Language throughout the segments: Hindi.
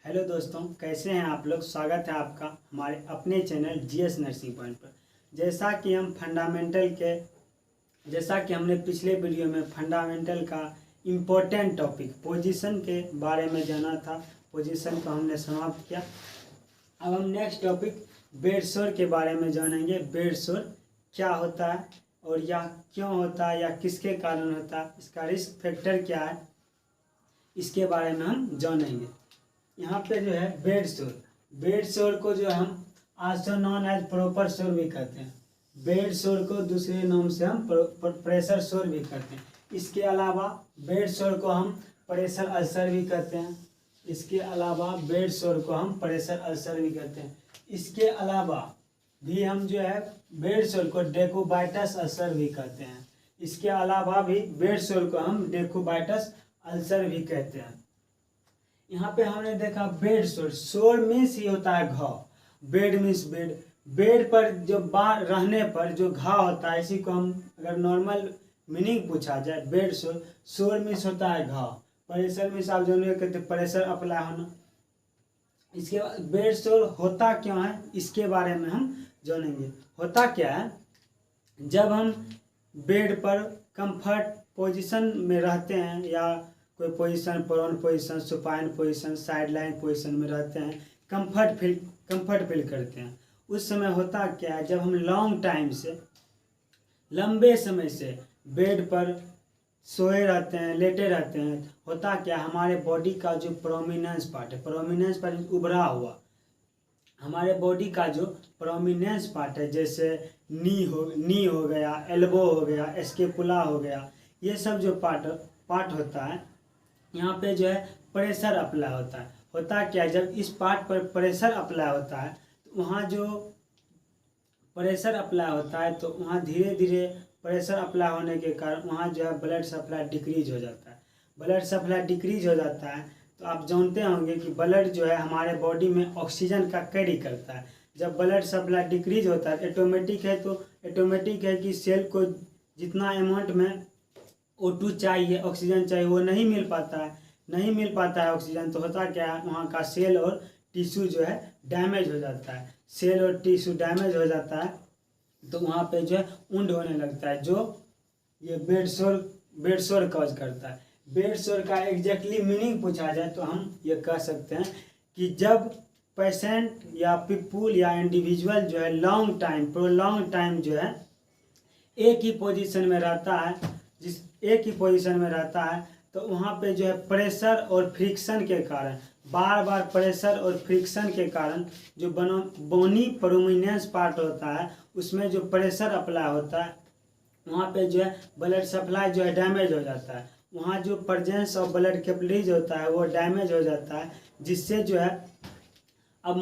हेलो दोस्तों, कैसे हैं आप लोग। स्वागत है आपका हमारे अपने चैनल जीएस नर्सिंग पॉइंट पर। जैसा कि हमने पिछले वीडियो में फंडामेंटल का इम्पोर्टेंट टॉपिक पोजीशन के बारे में जाना था। पोजीशन को हमने समाप्त किया। अब हम नेक्स्ट टॉपिक बेड शोर के बारे में जानेंगे। बेड शोर क्या होता है और यह क्यों होता है या किसके कारण होता है, इसका रिस्क फैक्टर क्या है, इसके बारे में हम जानेंगे। यहाँ पे जो है बेड शोर को जो हम आल्सो नॉन एज प्रॉपर शोर भी कहते हैं। बेड शोर को दूसरे नाम से हम प्रेशर शोर भी कहते हैं। इसके अलावा बेड शोर को हम प्रेशर अल्सर भी कहते हैं। इसके अलावा बेड शोर को हम प्रेशर अल्सर भी कहते हैं। इसके अलावा भी हम जो है बेड शोर को डेकोबाइटस अल्सर भी कहते हैं। इसके अलावा भी बेड शोर को हम डेकोबाइटस अल्सर भी कहते हैं। यहाँ पे हमने देखा बेड शोर मीन्स ही होता है घाव। बेड मीन्स बेड पर जो बार रहने पर जो घाव होता है, इसी को हम अगर नॉर्मल मीनिंग पूछा जाए बेड शोर मीन्स होता है घाव। प्रेशर मीन्स आप जानते कहते प्रेशर अप्लाई होना। इसके बाद बेड शोर होता क्यों है, इसके बारे में हम जानेंगे। होता क्या है, जब हम बेड पर कंफर्ट पोजीशन में रहते हैं या कोई position, prone position, supine position, side line position में रहते हैं, कंफर्ट फील करते हैं, उस समय होता क्या है, जब हम लंबे समय से बेड पर सोए रहते हैं, लेटे रहते हैं, होता क्या, हमारे बॉडी का जो प्रोमिनेंस पार्ट उभरा हुआ, हमारे बॉडी का जो प्रोमिनेंस पार्ट है, जैसे नी हो गया, एल्बो हो गया, स्केपुला हो गया, ये सब जो पार्ट होता है, यहाँ पे जो है प्रेशर अप्लाई होता है। होता क्या है, जब इस पार्ट पर प्रेशर अप्लाई होता है तो वहाँ जो प्रेशर अप्लाई होता है तो वहाँ धीरे धीरे प्रेशर अप्लाई होने के कारण वहाँ जो है ब्लड सप्लाई डिक्रीज हो जाता है। ब्लड सप्लाई डिक्रीज हो जाता है तो आप जानते होंगे कि ब्लड जो है हमारे बॉडी में ऑक्सीजन का कैरी करता है। जब ब्लड सप्लाई डिक्रीज होता है ऑटोमेटिक है कि सेल को जितना अमाउंट में O2 चाहिए, ऑक्सीजन चाहिए, वो नहीं मिल पाता है ऑक्सीजन। तो होता क्या है, वहाँ का सेल और टिश्यू जो है डैमेज हो जाता है। सेल और टिश्यू डैमेज हो जाता है तो वहाँ पे जो है वुंड होने लगता है, जो ये बेड शोर कॉज करता है। बेड शोर का एग्जैक्टली मीनिंग पूछा जाए तो हम ये कह सकते हैं कि जब पेशेंट या पीपुल या इंडिविजुअल जो है प्रोलॉन्ग टाइम जो है एक ही पोजीशन में रहता है तो वहाँ पे जो है प्रेशर और फ्रिक्शन के कारण, बार प्रेशर और फ्रिक्शन के कारण जो बोनी प्रोमिनेंस पार्ट होता है उसमें जो प्रेशर अप्लाई होता है, वहाँ पे जो है ब्लड सप्लाई जो है डैमेज हो जाता है। वहाँ जो प्रेजेंस ऑफ ब्लड कैपिलरीज होता है वो डैमेज हो जाता है, जिससे जो है अब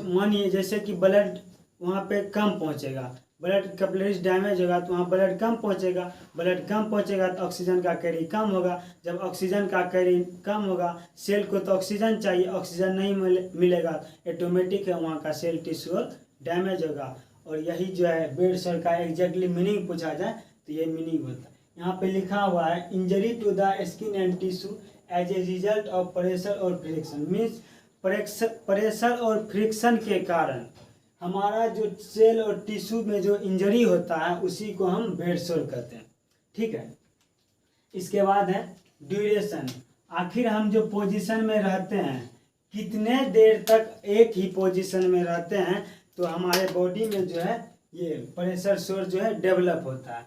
मानिए जैसे कि ब्लड वहाँ पे कम पहुँचेगा, ब्लड कैपिलरीज डैमेज होगा तो वहाँ ब्लड कम पहुँचेगा तो ऑक्सीजन का कैरी कम होगा। जब ऑक्सीजन का कैरी कम होगा, सेल को तो ऑक्सीजन चाहिए, ऑक्सीजन नहीं मिलेगा तो ऑटोमेटिक है वहाँ का सेल टिश्यू डैमेज होगा। और यही जो है बेड शोर का एग्जैक्टली मीनिंग पूछा जाए तो ये मीनिंग होता है। यहाँ पे लिखा हुआ है injury to the skin and tissue as a result of pressure और फ्रिक्शन। मीन्स प्रेशर और फ्रिक्शन के कारण हमारा जो सेल और टिश्यू में जो इंजरी होता है उसी को हम बेड शोर कहते हैं। ठीक है, इसके बाद है ड्यूरेशन। आखिर हम जो पोजीशन में रहते हैं, कितने देर तक एक ही पोजीशन में रहते हैं तो हमारे बॉडी में जो है ये प्रेशर शोर जो है डेवलप होता है।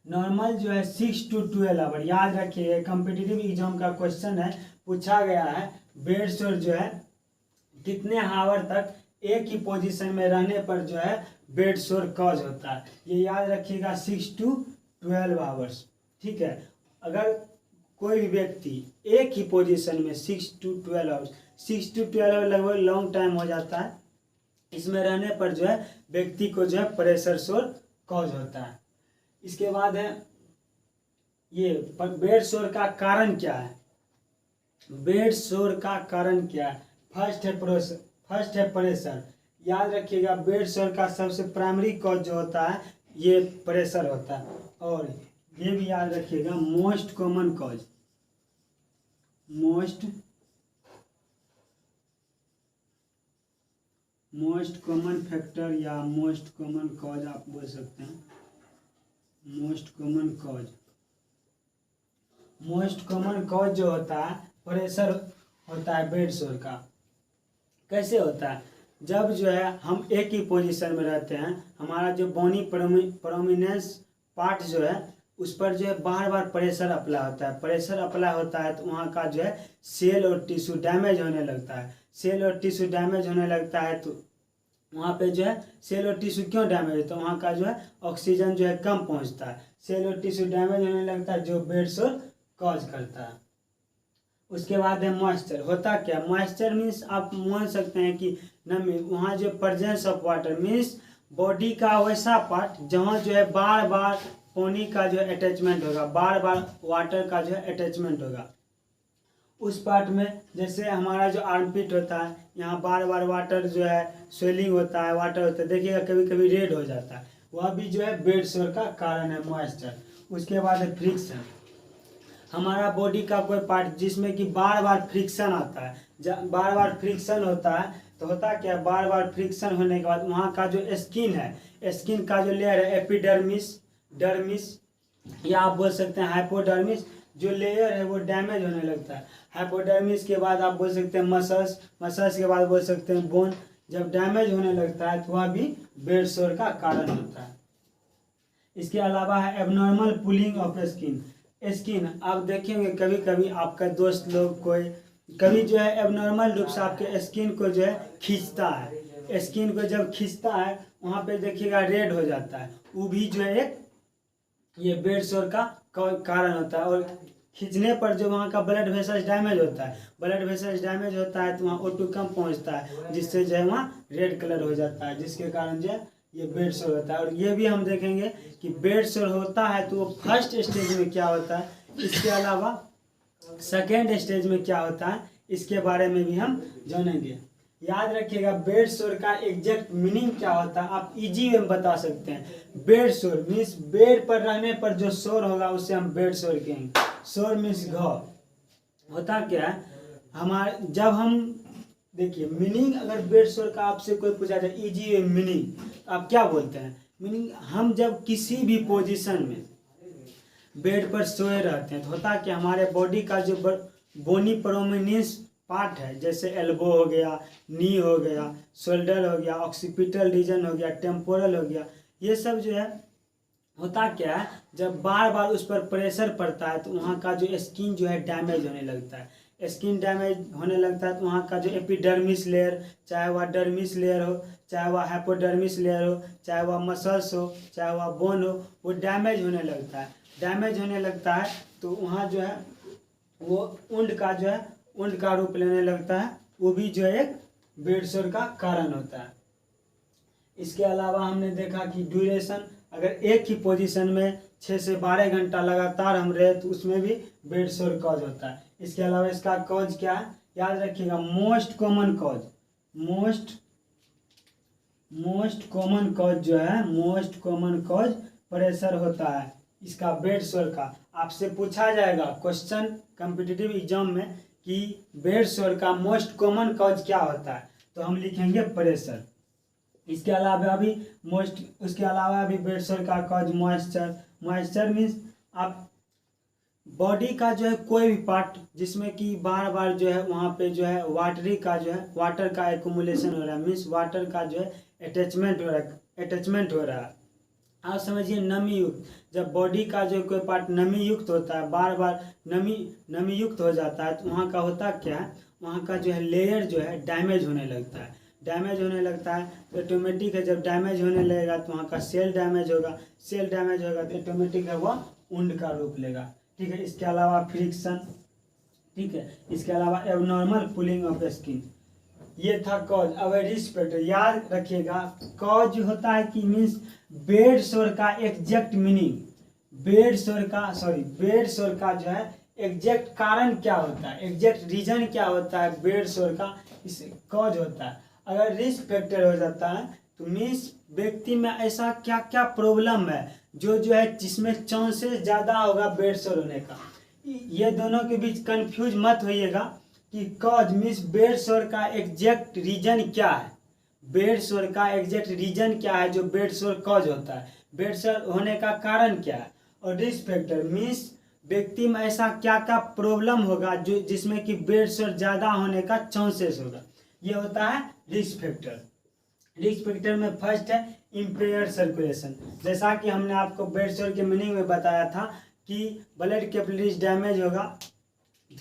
नॉर्मल जो है 6 to 12 आवर। याद रखिए, कॉम्पिटिटिव एग्जाम का क्वेश्चन है, पूछा गया है बेड शोर जो है कितने आवर तक एक ही पोजीशन में रहने पर जो है बेड शोर कॉज होता है। ये याद रखिएगा 6 to 12 आवर्स। ठीक है, अगर कोई भी व्यक्ति एक ही पोजीशन में 6 to 12 आवर्स, 6 to 12 आवर लगभग लॉन्ग टाइम हो जाता है, इसमें रहने पर जो है व्यक्ति को जो है प्रेशर शोर कॉज होता है। इसके बाद है ये बेड शोर का कारण क्या है। बेड शोर का कारण क्या है, फर्स्ट है प्रेशर। याद रखिएगा बेड शोर का सबसे प्राइमरी कॉज जो होता है ये प्रेशर होता है। और ये भी याद रखिएगा मोस्ट मोस्ट कॉमन फैक्टर या मोस्ट कॉमन कॉज आप बोल सकते हैं। Most common cause, most common cause जो होता है प्रेशर होता है बेड शोर का। कैसे होता है? जब जो है हम एक ही पोजीशन में रहते हैं, हमारा जो बोनी प्रोमिनेंस पार्ट जो है उस पर जो है बार बार प्रेशर अप्लाई होता है। प्रेशर अप्लाई होता है तो वहाँ का जो है सेल और टिश्यू डैमेज होने लगता है। सेल और टिश्यू डैमेज होने लगता है तो वहाँ पे जो है सेल और टिश्यू क्यों डैमेज होता है? वहाँ का जो है ऑक्सीजन जो है कम पहुँचता है। सेल और टिश्यू डैमेज होने लगता है जो बेड शोर कॉज करता है। उसके बाद है मॉइस्चर। होता क्या? मॉइस्चर मीन्स आप मान सकते हैं कि नमी, वहाँ जो presence of water means body का वैसा पार्ट जहाँ जो है बार बार पानी का जो है अटैचमेंट होगा, बार बार वाटर का जो है अटैचमेंट होगा। उस पार्ट में जैसे हमारा जो आर्मपिट होता है, यहाँ बार बार वाटर जो है स्वेलिंग होता है, वाटर होता है, देखिएगा कभी कभी रेड हो जाता है, वह भी जो है बेड शोर का कारण है मॉइस्चर। उसके बाद है फ्रिक्शन। हमारा बॉडी का कोई पार्ट जिसमें कि बार बार फ्रिक्शन आता है, जब बार बार फ्रिक्शन होता है तो होता क्या? बार बार फ्रिक्शन होने के बाद वहाँ का जो स्किन है, स्किन का जो लेयर है एपिडर्मिस, डर्मिस या आप बोल सकते हैं हाइपोडर्मिस, जो लेयर है वो डैमेज होने लगता है। हाइपोडर्मिस के बाद आप बोल सकते हैं मसल्स, मसल्स के बाद बोल सकते हैं बोन। जब डैमेज होने लगता है तो वह भी बेड शोर का कारण होता है। इसके अलावा है abnormal pulling of skin. Skin आप देखेंगे कभी कभी आपका दोस्त लोग कोई कभी जो है एबनॉर्मल रूप से आपके स्किन को जो है खींचता है। स्किन को जब खींचता है वहाँ पे देखिएगा रेड हो जाता है, वो भी जो है एक ये बेड शोर का कारण होता है। और खींचने पर जो वहाँ का ब्लड वेसल्स डैमेज होता है, ब्लड वेसल्स डैमेज होता है तो वहाँ O2 कम पहुँचता है, जिससे जो है वहाँ रेड कलर हो जाता है, जिसके कारण जो है ये बेड शोर होता है। और ये भी हम देखेंगे कि बेड शोर होता है तो वो फर्स्ट स्टेज में क्या होता है, इसके अलावा सेकेंड स्टेज में क्या होता है, इसके बारे में भी हम जानेंगे। याद रखिएगा बेड शोर का एग्जैक्ट मीनिंग क्या होता है, आप इजी में बता सकते हैं। बेड शोर मीन्स बेड पर रहने पर जो शोर होगा उसे हम बेड शोर कहेंगे। शोर मीन्स घाव। होता क्या है हमारे जब हम देखिए मीनिंग, अगर बेड शोर का आपसे कोई पूछा जाए इजी मीनिंग आप क्या बोलते हैं? मीनिंग हम जब किसी भी पोजीशन में बेड पर सोए रहते हैं तो होता कि हमारे बॉडी का जो बोनी प्रोमिनेंस पार्ट है, जैसे एल्बो हो गया, नी हो गया, शोल्डर हो गया, ऑक्सीपिटल रीजन हो गया, टेम्पोरल हो गया, ये सब जो है होता क्या है जब बार बार उस पर प्रेशर पड़ता है तो वहाँ का जो स्किन जो है डैमेज होने लगता है। स्किन डैमेज होने लगता है तो वहाँ का जो एपिडर्मिस लेयर, चाहे वह डर्मिस लेयर हो, चाहे वह हाइपोडर्मिस लेयर हो, चाहे वह मसल्स हो, चाहे वह बोन हो, वो डैमेज होने लगता है। डैमेज होने लगता है तो वहाँ जो है वो उंड का जो है उंड का रूप लेने लगता है, वो भी जो है एक बेड शोर का कारण होता है। इसके अलावा हमने देखा कि ड्यूरेशन, अगर एक ही पोजीशन में 6 से 12 घंटा लगातार हम रहे तो उसमें भी बेड शोर कॉज होता है। इसके अलावा इसका कॉज क्या है याद रखिएगा, most common cause, most common cause जो है, मोस्ट कॉमन कॉज प्रेशर होता है इसका बेड शोर का। आपसे पूछा जाएगा क्वेश्चन कॉम्पिटिटिव एग्जाम में कि बेड शोर का मोस्ट कॉमन कॉज क्या होता है, तो हम लिखेंगे प्रेशर। इसके अलावा भी उसके अलावा भी बेड शोर का कॉज मॉइस्चर। मॉइस्चर मीन्स आप बॉडी का जो है कोई भी पार्ट जिसमें कि बार बार जो है वहाँ पे जो है वाटर का एक्युमुलेशन हो रहा है, मीन्स वाटर का जो है अटैचमेंट हो रहा है। आप समझिए नमी युक्त, जब बॉडी का जो कोई पार्ट नमी युक्त होता है, बार बार नमी युक्त हो जाता है तो वहाँ का होता क्या है, वहाँ का जो है लेयर जो है डैमेज होने लगता है। डैमेज होने लगता है तो ऑटोमेटिक है जब डैमेज होने लगेगा तो वहाँ का सेल डैमेज होगा, सेल डैमेज होगा तो ऑटोमेटिक है वह उंड का रूप लेगा। ठीक है। इसके अलावा फ्रिक्शन, ठीक है। इसके अलावा एबनॉर्मल पुलिंग ऑफ स्किन, ये था कॉज। अब रिस्क फैक्टर याद रखिएगा, कॉज होता है कि मीन्स बेड शोर का एग्जैक्ट मीनिंग, बेड शोर का जो है एग्जैक्ट कारण क्या होता है, एग्जैक्ट रीजन क्या होता है बेड शोर का, इस कॉज होता है। अगर रिस्क फैक्टर हो जाता है तो मीन्स व्यक्ति में ऐसा क्या क्या प्रॉब्लम है जो है जिसमें चांसेस ज़्यादा होगा बेड शोर होने का। ये दोनों के बीच कंफ्यूज मत होइएगा कि कॉज मीन्स बेड शोर का एग्जैक्ट रीजन क्या है, बेड सोर का एग्जैक्ट रीजन क्या है जो बेड सोर कॉज होता है, बेड सोर होने का कारण क्या है। और रिस्क फैक्टर मीन्स व्यक्ति में ऐसा क्या क्या प्रॉब्लम होगा जो जिसमें कि बेड सोर ज़्यादा होने का चांसेस होगा, ये होता है रिस्क फैक्टर। रिस्क फैक्टर में फर्स्ट है इम्पेयर सर्कुलेशन। जैसा कि हमने आपको बेड सोर के मीनिंग में बताया था कि ब्लड कैपिलरीज डैमेज होगा,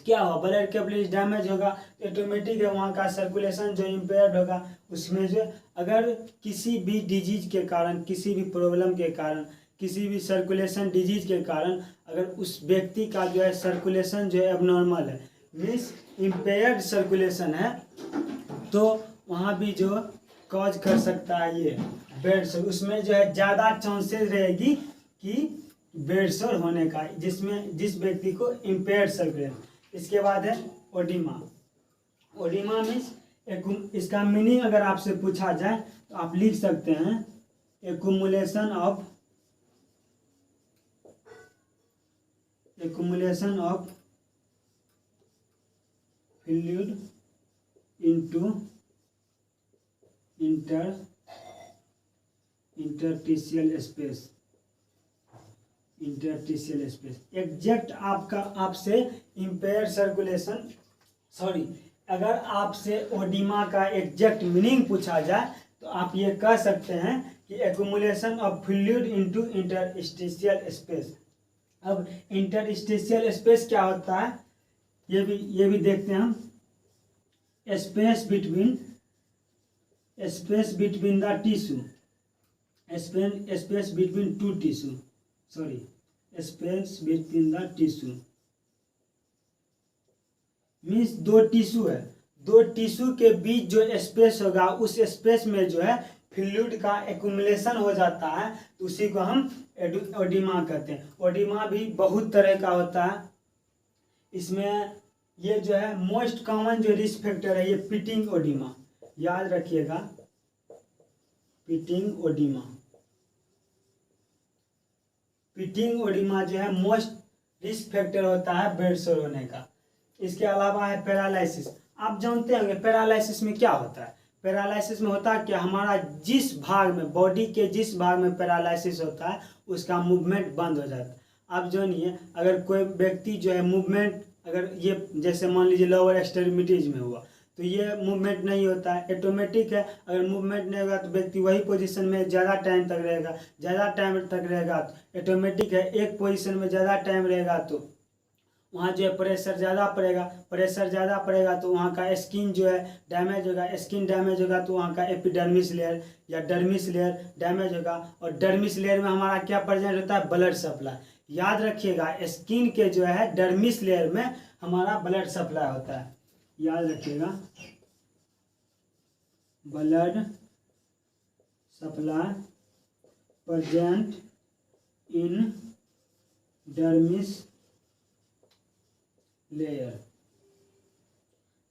क्या होगा, ब्लड कैपिलरीज डैमेज होगा, ऑटोमेटिक है वहाँ का सर्कुलेशन जो इम्पेयर्ड होगा उसमें जो अगर किसी भी डिजीज के कारण, किसी भी प्रॉब्लम के कारण, किसी भी सर्कुलेशन डिजीज के कारण अगर उस व्यक्ति का जो है सर्कुलेशन जो है एबनॉर्मल है मीन्स इम्पेयर्ड सर्कुलेशन है, तो वहाँ भी जो कॉज कर सकता है ये बेड सोर। उसमें जो है ज़्यादा चांसेस रहेगी कि बेड सोर होने का, जिस व्यक्ति को इम्पेयर्ड सर्कुलेशन। इसके बाद है ओडिमा। ओडिमा मीन्स इसका मीनिंग अगर आपसे पूछा जाए तो आप लिख सकते हैं accumulation of fluid into interstitial space. Exact आपसे इम्पेयर सर्कुलेशन अगर आपसे ओडिमा का एग्जैक्ट मीनिंग पूछा जाए तो आप ये कह सकते हैं कि accumulation of fluid into interstitial space. अब इंटरस्टिशियल स्पेस क्या होता है ये भी देखते हैं हम। Space between the tissue, space between two tissue, space between the tissue means दो टिश्यू है, दो टिश्यू के बीच जो स्पेस होगा उस स्पेस में जो है फ्लूइड का एक्युमुलेशन हो जाता है, तो उसी को हम ओडिमा कहते हैं। ओडिमा भी बहुत तरह का होता है, इसमें ये जो है मोस्ट कॉमन जो रिस्क फैक्टर है ये पिटिंग ओडिमा, याद रखिएगा पिटिंग ओडिमा जो है मोस्ट रिस्क फैक्टर होता है बेड सोर होने का। इसके अलावा है पैरालिसिस। आप जानते होंगे पैरालिसिस में क्या होता है। पैरालिसिस में होता है कि हमारा जिस भाग में, बॉडी के जिस भाग में पैरालिसिस होता है उसका मूवमेंट बंद हो जाता है। आप जानिए अगर कोई व्यक्ति जो है मूवमेंट, अगर ये जैसे मान लीजिए लोअर एक्सट्रीमिटीज में हुआ तो ये मूवमेंट नहीं होता है, ऑटोमेटिक है। अगर मूवमेंट नहीं होगा तो व्यक्ति वही पोजीशन में ज़्यादा टाइम तक रहेगा, ज़्यादा टाइम तक रहेगा तो ऑटोमेटिक है एक पोजीशन में ज़्यादा टाइम रहेगा तो वहाँ जो है प्रेशर ज़्यादा पड़ेगा, तो वहाँ का स्किन जो है डैमेज होगा, स्किन डैमेज होगा तो वहाँ का एपिडर्मिस लेयर या डर्मिस लेयर डैमेज होगा। और डर्मिस लेयर में हमारा क्या प्रेजेंट होता है, ब्लड सप्लाई। याद रखिएगा स्किन के जो है डर्मिस लेयर में हमारा ब्लड सप्लाई होता है, याद रखिएगा blood supply present in dermis layer,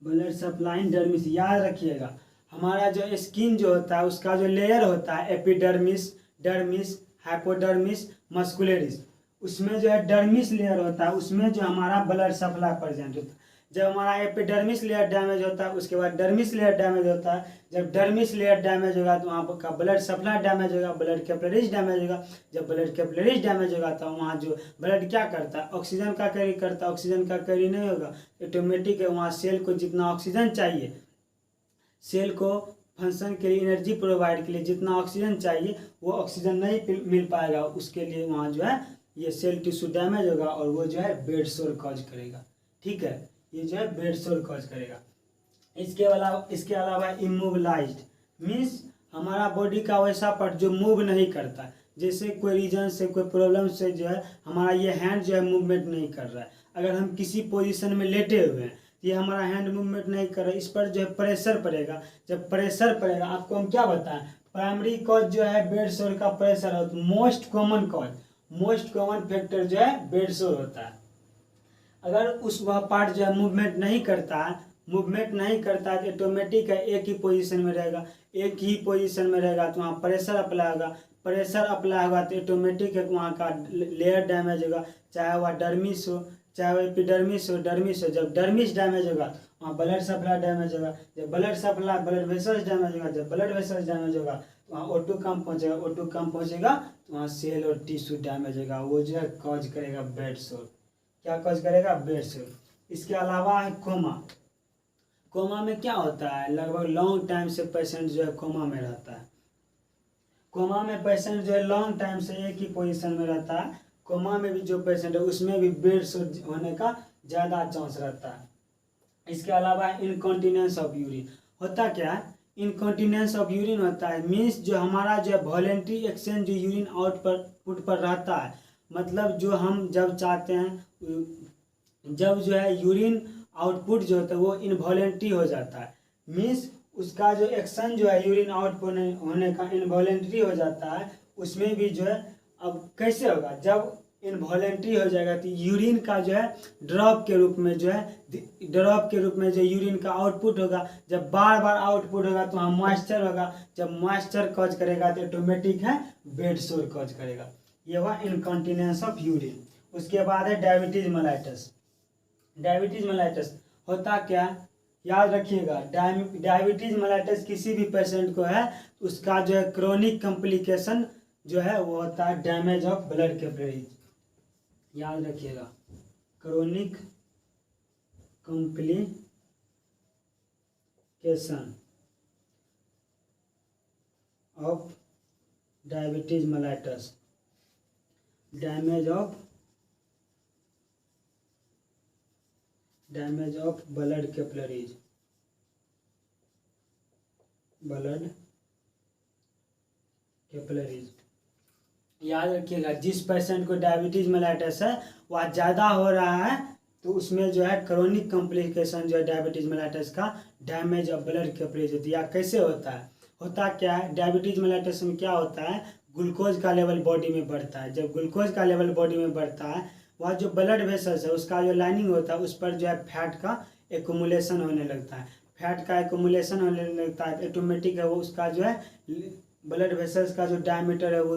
blood supply in dermis. याद रखिएगा हमारा जो स्किन जो होता है उसका जो लेयर होता है एपिडर्मिस, डर्मिस, हाइपोडर्मिस, मस्कुलरिस, उसमें जो है डर्मिस लेयर होता है, उसमें जो हमारा ब्लड सप्लाई प्रेजेंट होता है। जब हमारा एपिडर्मिस लेयर डैमेज होता है उसके बाद डर्मिस लेयर डैमेज होता है। जब डर्मिस लेयर डैमेज होगा तो वहाँ का ब्लड सप्लाई डैमेज होगा, ब्लड कैपिलरीज डैमेज होगा। जब ब्लड कैपिलरीज डैमेज होगा तो वहाँ जो ब्लड क्या करता है, ऑक्सीजन का कैरी करता है। ऑक्सीजन का कैरी नहीं होगा, ऑटोमेटिक है वहाँ सेल को जितना ऑक्सीजन चाहिए, सेल को फंक्शन के लिए, एनर्जी प्रोवाइड के लिए जितना ऑक्सीजन चाहिए वो ऑक्सीजन नहीं मिल पाएगा, उसके लिए वहाँ जो है ये सेल टिश्यू डैमेज होगा और वो जो है बेड सोर कॉज करेगा। ठीक है, ये जो है बेड सोर कॉज करेगा। इसके अलावा इमोबिलाइज्ड मीन्स हमारा बॉडी का वैसा पार्ट जो मूव नहीं करता, जैसे कोई रीजन से, कोई प्रॉब्लम से जो है हमारा ये हैंड जो है मूवमेंट नहीं कर रहा है। अगर हम किसी पोजीशन में लेटे हुए हैं ये हमारा हैंड मूवमेंट नहीं कर रहा है, इस पर जो है प्रेशर पड़ेगा। जब प्रेशर पड़ेगा, आपको हम क्या बताएं, प्राइमरी कॉज जो है बेड सोर का प्रेशर होता है। मोस्ट कॉमन फैक्टर जो है बेड सोर होता है। अगर वह पार्ट जो है मूवमेंट नहीं करता है तो ऑटोमेटिक है एक ही पोजीशन में रहेगा, तो वहाँ प्रेशर अप्लाई होगा तो ऑटोमेटिक है वहाँ का लेयर डैमेज होगा, चाहे वह डर्मिस हो चाहे वह एपिडर्मिस हो, जब डर्मिस डैमेज होगा वहाँ ब्लड सप्लाई डैमेज होगा। जब ब्लड वेसल्स डैमेज होगा, जब ब्लड वेसल्स डैमेज होगा तो वहाँ O2 कम पहुँचेगा, O2 कम पहुँचेगा तो वहाँ सेल और टिश्यू डैमेज होगा, वो जो है कॉज करेगा बेड सोर। क्या कॉज करेगा? बेड सोर। इसके अलावा है कोमा। कोमा में क्या होता है? लगभग लॉन्ग टाइम से पेशेंट जो है कोमा में रहता है। कोमा में पेशेंट जो है लॉन्ग टाइम से एक ही पोजीशन में रहता है। कोमा में भी जो पेशेंट है उसमें भी बेड सोर होने का ज़्यादा चांस रहता है। इसके अलावा इनकॉन्टिनेंस ऑफ यूरिन। होता क्या है? इनकॉन्टिनेंस ऑफ यूरिन होता है मीन्स जो हमारा जो है वॉलेंट्री एक्सचेंज जो यूरिन आउटपुट पर रहता है, मतलब जो हम जब चाहते हैं, जब जो है यूरिन आउटपुट जो होता है वो इनवॉलेंट्री हो जाता है। मीन्स उसका जो एक्शन जो है यूरिन आउटपुट होने का इनवॉलेंट्री हो जाता है। उसमें भी जो है अब कैसे होगा? जब इनवॉलेंट्री हो जाएगा तो यूरिन का जो है ड्रॉप के रूप में जो यूरिन का आउटपुट होगा। जब बार बार आउटपुट होगा तो वहाँ मॉइस्चर होगा। जब मॉइस्चर कॉज करेगा तो ऑटोमेटिक है बेड सोर कॉज करेगा। ये हुआ इनकॉन्टिनेंस ऑफ यूरिन। उसके बाद है डायबिटीज मेलाइटस। डायबिटीज मेलाइटस होता क्या? याद रखिएगा, डायबिटीज मेलाइटस किसी भी पेशेंट को है उसका जो है क्रोनिक कॉम्प्लिकेशन जो है वो होता है डैमेज ऑफ ब्लड कैपिलरीज। याद रखिएगा, chronic complication of diabetes mellitus, damage of blood capillaries, याद रखिएगा, जिस पेशेंट को डायबिटीज मेलाइटस है वह ज़्यादा हो रहा है तो उसमें जो है क्रोनिक कॉम्प्लिकेशन जो है डायबिटीज मेलाइटस का डैमेज ऑफ ब्लड कैपिलरीज होती है। कैसे होता है? होता क्या है? डायबिटीज मेलाइटस में क्या होता है? ग्लूकोज का लेवल बॉडी में बढ़ता है। जब ग्लूकोज का लेवल बॉडी में बढ़ता है, वह जो ब्लड वेसल्स है उसका जो लाइनिंग होता है उस पर जो है फैट का एक्युमुलेशन होने लगता है। फैट का एक्युमुलेशन होने लगता है ऑटोमेटिक है वो उसका जो है ब्लड वेसल्स का जो डायमीटर है वो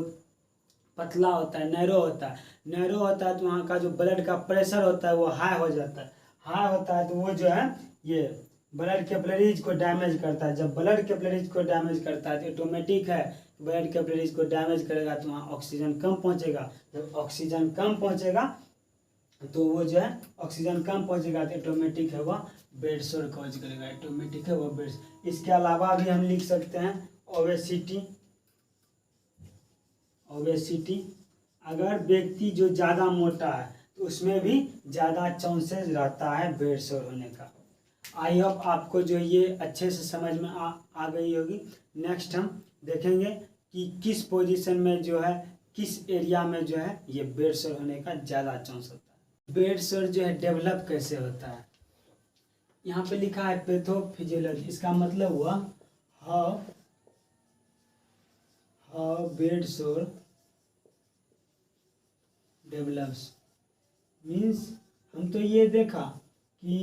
पतला होता है, नैरो होता है। नैरो होता है तो वहाँ का जो ब्लड का प्रेशर होता है वो हाई हो जाता है। हाई होता है तो वो जो है ये ब्लड कैपिलरीज को डैमेज करता है। जब ब्लड कैपिलरीज को डैमेज करता है तो ऑटोमेटिक है ब्लड कैपिलरीज को डैमेज करेगा तो वहाँ ऑक्सीजन कम पहुँचेगा। जब ऑक्सीजन कम पहुँचेगा तो वो जो है ऑक्सीजन कम पहुँचेगा तो ऑटोमेटिक है वह बेड सोर कॉज करेगा। ऑटोमेटिक है वो बेड। इसके अलावा भी हम लिख सकते हैं ओबेसिटी। अगर व्यक्ति जो ज़्यादा मोटा है तो उसमें भी ज़्यादा चांसेस रहता है बेड सोर होने का। आई होप आपको जो ये अच्छे से समझ में आ गई होगी। नेक्स्ट हम देखेंगे कि किस पोजीशन में जो है किस एरिया में जो है ये बेड सोर होने का ज़्यादा चांस होता है। बेड सोर जो है डेवलप कैसे होता है? यहाँ पे लिखा है पैथोफिजियोलॉजी। इसका मतलब हुआ हाउ बेड सोर डेवलप्स। मीन्स हम तो ये देखा कि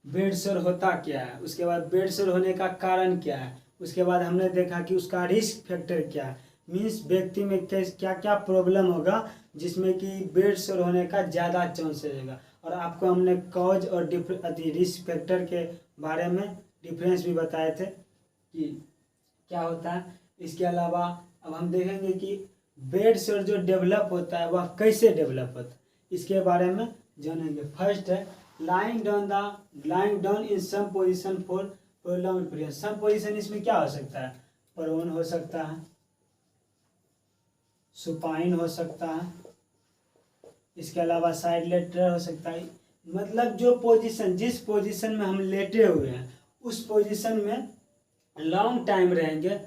बेड सोर होता क्या है, उसके बाद बेड सोर होने का कारण क्या है, उसके बाद हमने देखा कि उसका रिस्क फैक्टर क्या है। मीन्स व्यक्ति में क्या क्या प्रॉब्लम होगा जिसमें कि बेड सोर होने का ज़्यादा चांस रहेगा। और आपको हमने कॉज और रिस्क फैक्टर के बारे में डिफरेंस भी बताए थे कि क्या होता है। इसके अलावा अब हम देखेंगे कि बेड सोर जो डेवलप होता है वह कैसे डेवलप होता है, इसके बारे में जानेंगे। फर्स्ट है lying down in some position for prolonged period। some position इसमें क्या हो सकता है? प्रोन हो सकता है, सुपाइन हो सकता है, इसके अलावा साइड लेटरल हो सकता है। मतलब जो पोजीशन, जिस पोजीशन में हम लेटे हुए हैं उस पोजीशन में लॉन्ग टाइम रहेंगे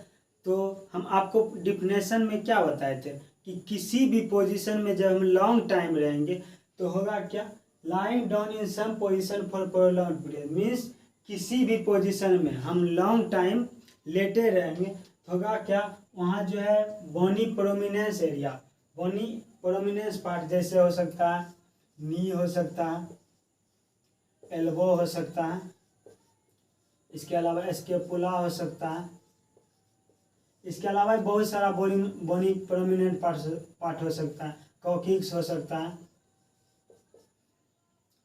तो हम आपको डिफिनेशन में क्या बताए थे कि किसी भी पोजीशन में जब हम लॉन्ग टाइम रहेंगे तो होगा क्या? Lying down in some position for prolong period. Means किसी भी पोजीशन में हम लॉन्ग टाइम लेटे रहेंगे तो होगा क्या? वहाँ जो है bony prominence area, bony prominence part जैसे हो सकता है नी हो सकता है, एल्बो हो सकता है, इसके अलावा स्केपुला हो सकता है, इसके अलावा बहुत सारा बोनी प्रोमिनेंट पार्ट हो सकता है, कॉक्सिक्स हो सकता है।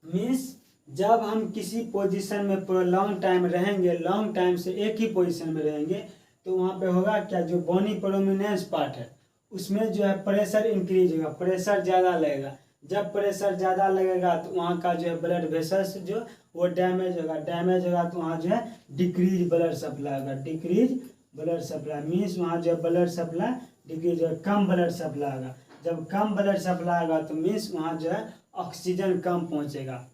मीन्स जब हम किसी पोजीशन में लॉन्ग टाइम रहेंगे, लॉन्ग टाइम से एक ही पोजीशन में रहेंगे, तो वहाँ पे होगा क्या, जो बोनी प्रोमिनेंस पार्ट है उसमें जो है प्रेशर इंक्रीज होगा, प्रेशर ज़्यादा लगेगा। जब प्रेशर ज़्यादा लगेगा तो वहाँ का जो है ब्लड वेसल्स जो वो डैमेज होगा, डैमेज होगा तो वहाँ जो है डिक्रीज ब्लड सप्लाई होगा, डिक्रीज ब्लड सप्लाई मीन्स वहाँ जो है ब्लड सप्लाई डिक्रीज होगा, कम ब्लड सप्लाई होगा। जब कम ब्लड सप्लाई होगा तो मीन्स वहाँ जो है ऑक्सीजन कम पहुँचेगा।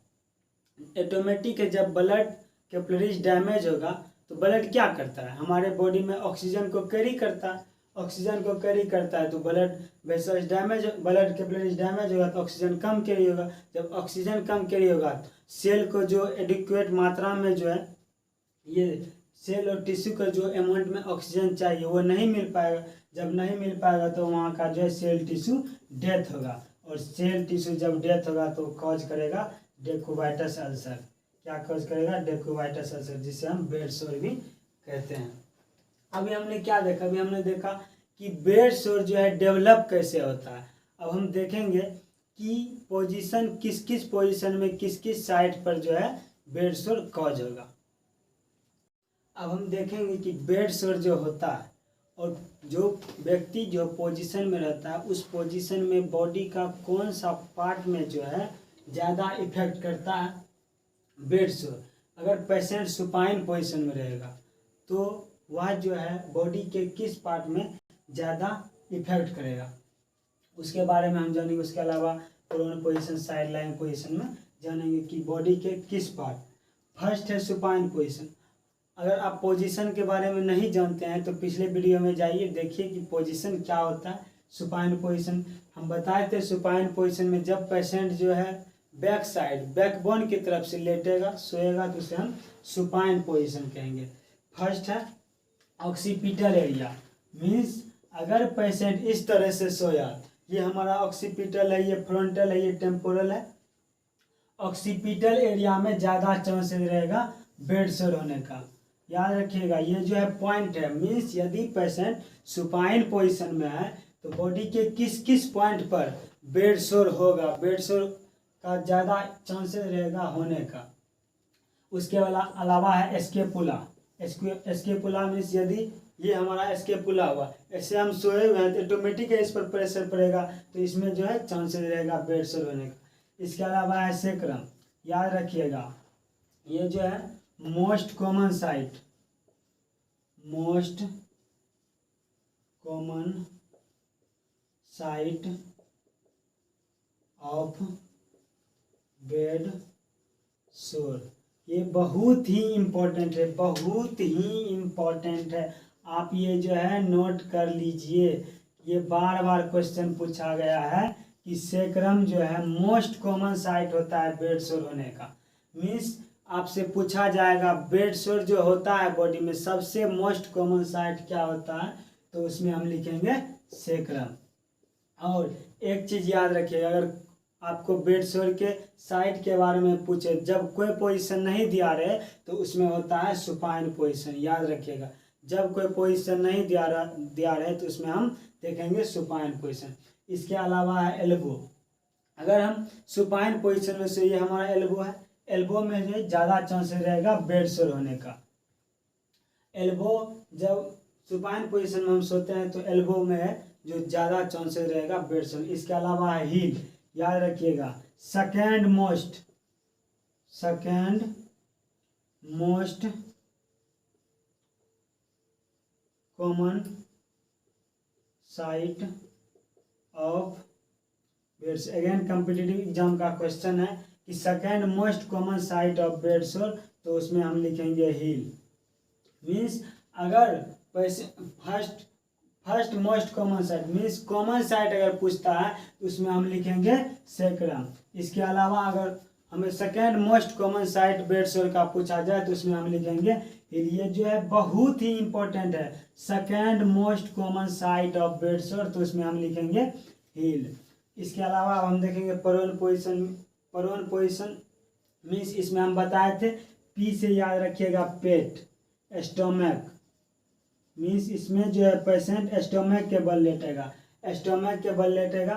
ऑटोमेटिक है, जब ब्लड कैपिलरीज डैमेज होगा तो ब्लड क्या करता है, हमारे बॉडी में ऑक्सीजन को कैरी करता है, ऑक्सीजन को कैरी करता है तो blood vessels damage, blood capillaries damage होगा तो ऑक्सीजन कम कैरी होगा। जब ऑक्सीजन कम कैरी होगा तो सेल को जो एडिक्वेट मात्रा में जो है ये सेल और टिश्यू का जो अमाउंट में ऑक्सीजन चाहिए वो नहीं मिल पाएगा। जब नहीं मिल पाएगा तो वहाँ का जो है सेल टिश्यू डेथ होगा, और सेल टिश्यू जब डेथ होगा तो कॉज करेगा डेकोवाइटस अल्सर। क्या कॉज करेगा, डेकोवाइटस अल्सर, जिसे हम बेड सोर भी कहते हैं। अभी हमने क्या देखा, अभी हमने देखा कि बेड सोर जो है डेवलप कैसे होता है। अब हम देखेंगे कि पोजीशन किस किस पोजीशन में किस किस साइड पर जो है बेड सोर कॉज होगा। अब हम देखेंगे कि बेड सोर जो होता है और जो व्यक्ति जो पोजीशन में रहता है उस पोजीशन में बॉडी का कौन सा पार्ट में जो है ज़्यादा इफेक्ट करता है बेड सोर। अगर पेशेंट सुपाइन पोजीशन में रहेगा तो वह जो है बॉडी के किस पार्ट में ज़्यादा इफेक्ट करेगा, उसके बारे में हम जानेंगे। उसके अलावा prone position, side line position में जानेंगे कि बॉडी के किस पार्ट। फर्स्ट है सुपाइन पोजीशन। अगर आप पोजीशन के बारे में नहीं जानते हैं तो पिछले वीडियो में जाइए, देखिए कि पोजीशन क्या होता है। सुपाइन पोजीशन हम बताए थे, सुपाइन पोजीशन में जब पेशेंट जो है बैक साइड बैकबोन की तरफ से लेटेगा सोएगा तो उसे हम सुपाइन पोजीशन कहेंगे। फर्स्ट है ऑक्सीपिटल एरिया, मीन्स अगर पेशेंट इस तरह से सोया, ये हमारा ऑक्सीपिटल है, ये फ्रंटल है, ये टेम्पोरल है। ऑक्सीपिटल एरिया में ज़्यादा चांसेस रहेगा बेड सोर होने का, याद रखिएगा। ये जो है पॉइंट है, मीन्स यदि पेशेंट सुपाइन पोजीशन में है तो बॉडी के किस किस पॉइंट पर बेड सोर होगा, बेड सोर का ज़्यादा चांसेस रहेगा होने का। उसके अलावा है एस्केपुला। एस्केपुला मीन्स यदि ये हमारा एस्केपुला हुआ, ऐसे हम सोए हुए हैं तो ऑटोमेटिक इस पर प्रेशर पड़ेगा तो इसमें जो है चांसेस रहेगा बेड सोर होने का। इसके अलावा है सेक्रम, याद रखिएगा। ये जो है most common site, most common site of bed सोर। ये बहुत ही इम्पोर्टेंट है, बहुत ही इम्पोर्टेंट है। आप ये जो है नोट कर लीजिए, ये बार बार क्वेश्चन पूछा गया है कि सेक्रम जो है मोस्ट कॉमन साइट होता है बेड सोर होने का। मीन्स आपसे पूछा जाएगा बेड सोर जो होता है बॉडी में सबसे मोस्ट कॉमन साइट क्या होता है, तो उसमें हम लिखेंगे सेक्रम। और एक चीज़ याद रखिएगा, अगर आपको बेड सोर के साइड के बारे में पूछे, जब कोई पोजीशन नहीं दिया रहे तो उसमें होता है सुपाइन पोजीशन, याद रखिएगा। जब कोई पोजीशन नहीं दिया रहे तो उसमें हम देखेंगे सुपाइन पोजीशन। इसके अलावा है एल्बो। अगर हम सुपाइन पोजीशन में से, ये हमारा एल्बो है, एल्बो में जो ज़्यादा चांसेस रहेगा बेड सोर होने का। एल्बो जब सुपाइन पोजीशन में हम सोते हैं तो एल्बो में जो ज़्यादा चांसेस रहेगा बेड सोर। इसके अलावा है हील, याद रखिएगा। Second most common site of bed सोर। अगेन कॉम्पिटिटिव एग्जाम का क्वेश्चन है कि second most common site of bed सोर, तो उसमें हम लिखेंगे हील। मीन्स अगर first most common site means common site अगर पूछता है तो उसमें हम लिखेंगे सेक्रम। इसके अलावा अगर हमें second most common site bed सोर का पूछा जाए तो उसमें हम लिखेंगे हील। ये जो है बहुत ही इंपॉर्टेंट है, second most common site of bed सोर, तो उसमें हम लिखेंगे हील। इसके अलावा हम देखेंगे prone position. Prone position means इसमें हम बताए थे, पी से याद रखिएगा पेट, स्टोमक मीन्स इसमें जो है पेशेंट स्टोमक के बल लेटेगा। स्टोमक के बल लेटेगा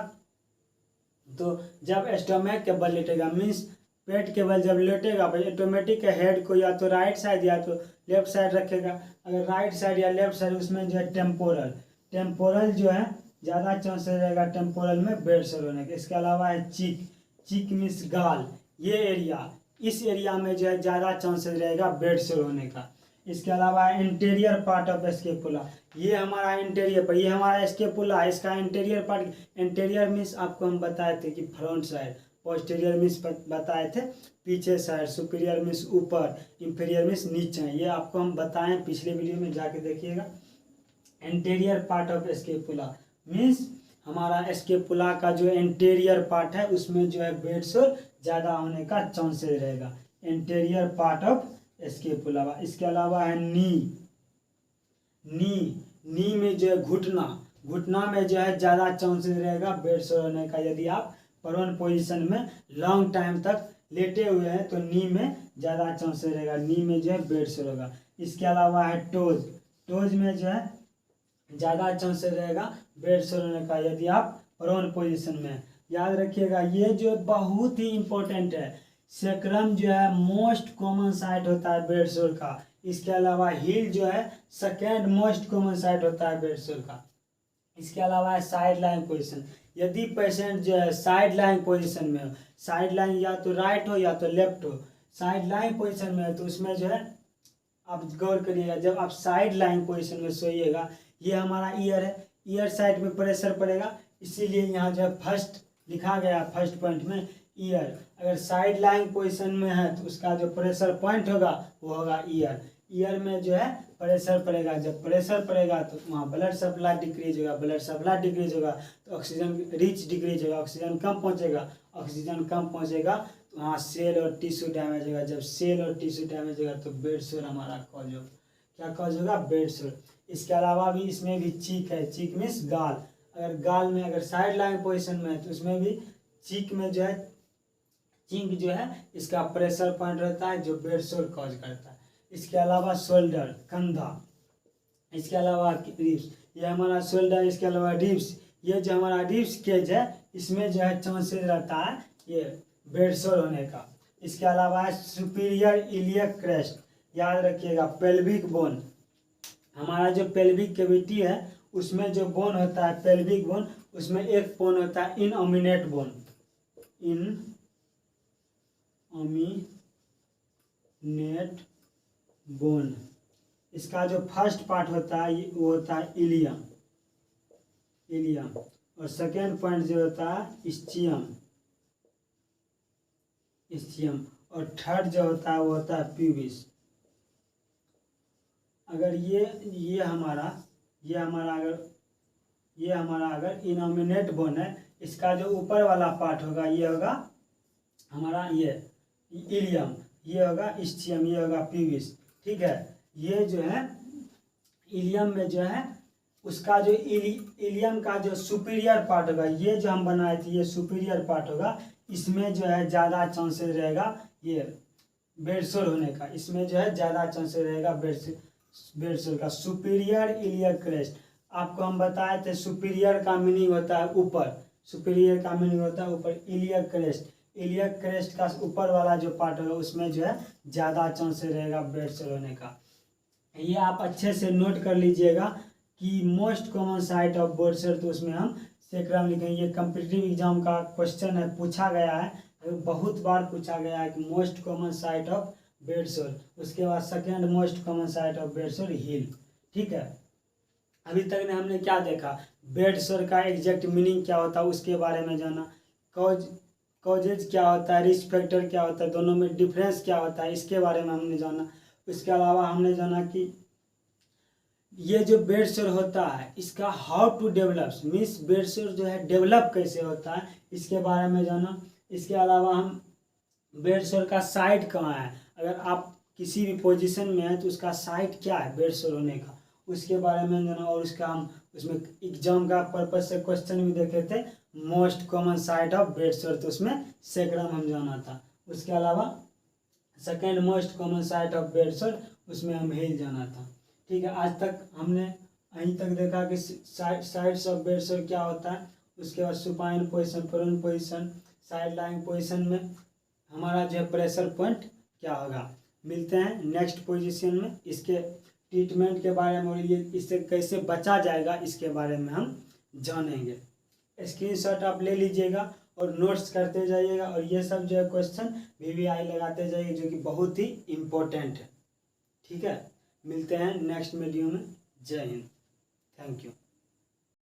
तो जब स्टोमक के बल लेटेगा मीन्स पेट के बल जब लेटेगा भाई ऑटोमेटिक हेड को या तो राइट साइड या तो लेफ्ट साइड रखेगा। अगर राइट साइड या लेफ्ट साइड उसमें जो है टेम्पोरल जो है ज़्यादा चांसेस रहेगा टेम्पोरल में बेड सोर होने का। इसके अलावा है चीक मीन्स गाल, ये एरिया, इस एरिया में जो है ज़्यादा चांसेस रहेगा बेड सोर होने का। इसके अलावा इंटीरियर पार्ट ऑफ स्केपुला, ये हमारा इंटीरियर पर, ये हमारा स्केपुला है, इसका इंटीरियर पार्ट, इंटीरियर मीन्स आपको हम बताए थे कि फ्रंट साइड, पोस्टीरियर मीन्स बताए थे पीछे साइड, सुपीरियर मीन्स ऊपर, इंफीरियर मीन्स नीचे, ये आपको हम बताएं पिछले वीडियो में, जाके देखिएगा। Interior part of scapula means हमारा स्केपुला का जो इंटीरियर पार्ट है उसमें जो है बेड सोर ज़्यादा होने का चांसेस रहेगा, इंटीरियर पार्ट ऑफ स्केपुला। इसके अलावा है नी में जो है घुटना में जो है ज़्यादा चांसेस रहेगा बेड सोर होने का। यदि आप प्रोन पोजीशन में लॉन्ग टाइम तक लेटे हुए हैं तो नी में ज़्यादा चांसेस रहेगा, नी में जो है बेड सोर होगा। इसके अलावा है टोज में जो है ज़्यादा चांसेस रहेगा बेड सोर होने का यदि आप प्रोन पोजीशन में। याद रखिएगा ये जो बहुत ही इम्पोर्टेंट है, सेक्रम जो है मोस्ट कॉमन साइट होता है बेड सोर का। इसके अलावा हील जो है सेकेंड मोस्ट कॉमन साइट होता है बेड सोर का। इसके अलावा है साइड लाइन पोजिशन, यदि पेशेंट जो है साइड लाइन पोजिशन में हो, साइड लाइन या तो राइट हो या तो लेफ्ट हो, साइड लाइन पोजिशन में है तो उसमें जो है आप गौर करिएगा, जब आप साइड लाइन पोजिशन में सोइएगा, ये हमारा ईयर है, ईयर साइड में प्रेशर पड़ेगा, इसीलिए यहाँ जो है फर्स्ट लिखा गया फर्स्ट पॉइंट में ईयर। अगर साइड लाइन पोजिशन में है तो उसका जो प्रेशर पॉइंट होगा वो होगा ईयर में जो है प्रेशर पड़ेगा, जब प्रेशर पड़ेगा तो वहाँ ब्लड सप्लाई डिक्रीज होगा, ब्लड सप्लाई डिक्रीज होगा तो ऑक्सीजन रीच डिक्रीज होगा, ऑक्सीजन कम पहुँचेगा तो वहाँ सेल और टिश्यू डैमेज होगा। जब सेल और टिश्यू डैमेज होगा तो बेड सोर हमारा कॉज होगा, क्या कॉज होगा, बेड सोर। इसके अलावा भी इसमें भी चीक है, चीक मीन्स गाल, अगर गाल में अगर साइड लाइन पोजिशन में है तो उसमें भी चीक में जो है चिंक जो है इसका प्रेशर पॉइंट रहता है जो बेड सोर कॉज करता है। इसके अलावा शोल्डर कंधा, इसके अलावा रिब्स, ये हमारा शोल्डर, इसके अलावा रिब्स, ये जो हमारा रिब्स केज है इसमें जो है चांसेस रहता है ये बेड सोर होने का। इसके अलावा सुपीरियर इलियक क्रेस्ट, याद रखिएगा पेल्विक बोन, हमारा जो पेल्विक कैविटी है उसमें जो बोन होता है पेल्विक बोन, उसमें एक बोन होता है इनओमिनेट बोन, इसका जो फर्स्ट पार्ट होता है वो होता है इलियम और सेकेंड पॉइंट जो होता है इस्चियम और थर्ड जो होता है वो होता है प्यूबिस। अगर ये हमारा अगर इनोमिनेट बोन है, इसका जो ऊपर वाला पार्ट होगा ये होगा हमारा ये इलियम, ये होगा इस्चियम, ये होगा प्यूबिस, ठीक है। ये जो है इलियम में जो है उसका जो इलियम का जो सुपीरियर पार्ट होगा, ये जो हम बनाए थे ये सुपीरियर पार्ट होगा, इसमें जो है ज़्यादा चांसेस रहेगा ये बेड सोर होने का, इसमें जो है ज़्यादा चांसेस रहेगा बेड सोर का। सुपीरियर इलियक क्रेस्ट, आपको हम बताए थे सुपीरियर का मीनिंग होता है ऊपर, सुपीरियर का मीनिंग होता है ऊपर, इलियक क्रेस्ट का ऊपर वाला जो पार्ट होगा उसमें जो है ज़्यादा चांसेस रहेगा बेड सोर होने का। ये आप अच्छे से नोट कर लीजिएगा कि most common site of bed सोर, तो उसमें हम सेक्रम लिखेंगे। ये कम्पिटिटिव एग्जाम का क्वेश्चन है, पूछा गया है, बहुत बार पूछा गया है कि most common site of bed sore, उसके बाद second most common site of bed sore heel, ठीक है। अभी तक ने हमने क्या देखा, बेड सोर का एग्जैक्ट मीनिंग क्या होता है उसके बारे में जाना, कॉजेज क्या होता है, रिस्क फैक्टर क्या होता है, दोनों में डिफरेंस क्या होता है इसके बारे में हमने जाना। इसके अलावा हमने जाना कि ये जो बेड सोर होता है इसका how to develop means bed sore जो है डेवलप कैसे होता है इसके बारे में जाना। इसके अलावा हम बेड सोर का साइट कहाँ है, अगर आप किसी भी पोजीशन में है तो उसका साइट क्या है बेड सोर होने का उसके बारे में जाना। और उसका हम उसमें एग्जाम का पर्पज से क्वेश्चन भी देखे थे, most common site of bed सोर, तो उसमें सेक्रम हम जाना था। उसके अलावा second most common site of bed सोर, उसमें हम हील जाना था, ठीक है। आज तक हमने यहीं तक देखा कि साइड्स ऑफ बेड सोर क्या होता है, उसके बाद supine position, prone position, side line position में हमारा जो है प्रेशर पॉइंट क्या होगा। मिलते हैं नेक्स्ट पोजीशन में। इसके ट्रीटमेंट के बारे में और ये इससे कैसे बचा जाएगा इसके बारे में हम जानेंगे। स्क्रीनशॉट आप ले लीजिएगा और नोट्स करते जाइएगा, और ये सब जो है क्वेश्चन VVI लगाते जाइए, जो कि बहुत ही इम्पोर्टेंट है। ठीक है, मिलते हैं नेक्स्ट वीडियो में। जय हिंद, थैंक यू।